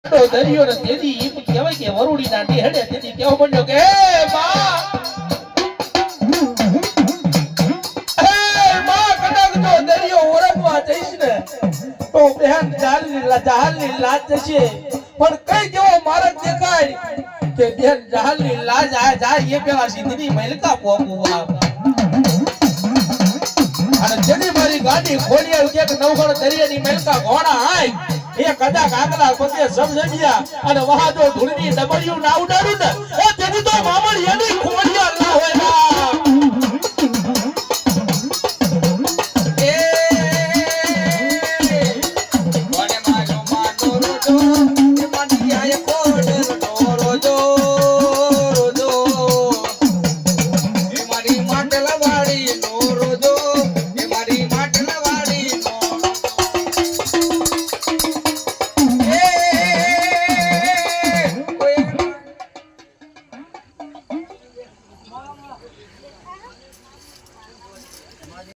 તો દરિયો ને તેદી એમ કહેવાય કે વરુડી ના ઢેડે તેદી કેવો બન્યો કે હે માં કદાચ જો દરિયો ઓળખવા જઈશ ને તો બેન જહાલની લાજ જશે પણ કઈ કેવો મારક દેખાય કે બેન જહાલની લાજ આ જાય એ પેલા સિદ્ધની મલકા પોકવા અને જેની મારી ગાડી ખોલી આવી કે નવગણ દરિયાની મલકા ઘોડા આય એ કદાચ આગલા પગે સમજ્યા અને વહાજો ધૂળની ડબડિયું ના ઉડાડું ને એ તેની તો મામણ એની ખોડિયા ના હોય ના